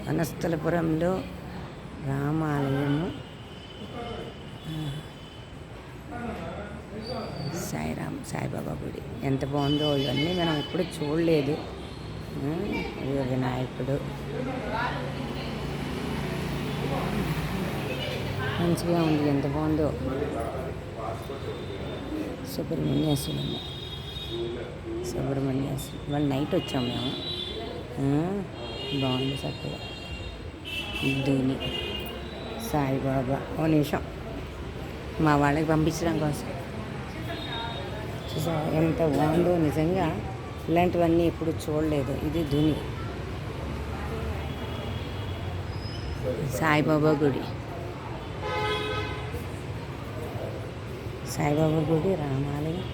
వనస్థలపురంలో రామాలయము. సాయిబాబా గుడి ఎంత బాగుందో. ఇవన్నీ మనం ఎప్పుడు చూడలేదు. వినాయకుడు మంచిగా ఉంది, ఎంత బాగుందో. సుబ్రహ్మణ్యేశ్వరము ఇవాళ నైట్ వచ్చాము మేము. బాగుంది చక్కగా. దీని సాయిబాబా ఓ నిమిషం మా వాళ్ళకి పంపించడం కోసం చూసా ఎంత బాగుందో. నిజంగా ఇలాంటివన్నీ ఎప్పుడు చూడలేదు. ఇది ధుని సాయిబాబా గుడి. సాయిబాబా గుడి రామాలయం.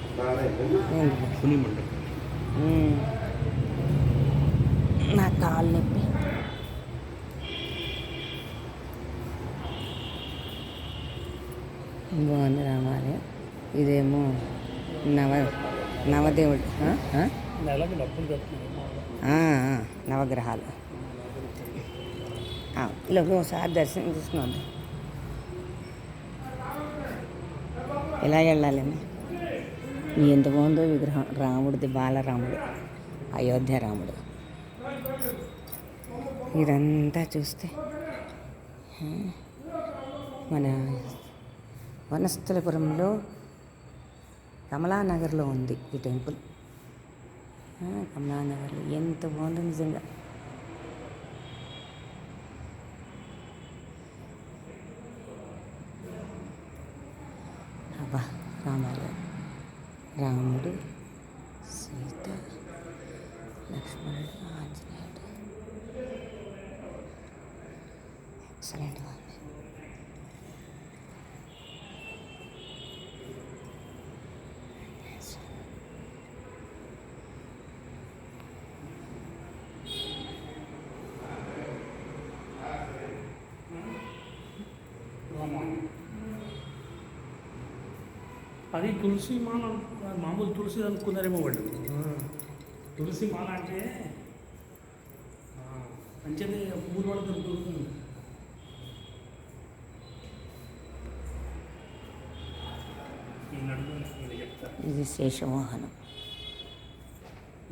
నా కాలు నొప్పి. బాగుంది రామాలయం. ఇదేమో నవదేవుడు నవగ్రహాలు. ఇలా ఒకసారి దర్శనం తీసుకున్నాం. ఎలా వెళ్ళాలని ఎంత బాగుందో విగ్రహం. రాముడిది, బాలరాముడు, అయోధ్య రాముడు. ఇదంతా చూస్తే మన వనస్థలపురంలో కమలానగర్లో ఉంది ఈ టెంపుల్. కమలానగర్లో ఎంత బాగుందో నిజంగా. అబ్బా రామాలయం. రాముడు, సీత, లక్ష్మణుడు, ఆంజనేయుడు. ఎక్సలెంట్గా ఉంది. అది తులసి మాల, మామూలు తులసి అనుకున్నారేమో వాళ్ళు. తులసి మాల అంటే మంచిది, పూలు కూడా దొరుకుతుంది. ఇది శేషవాహనం.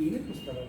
ఈయన చూస్తారా?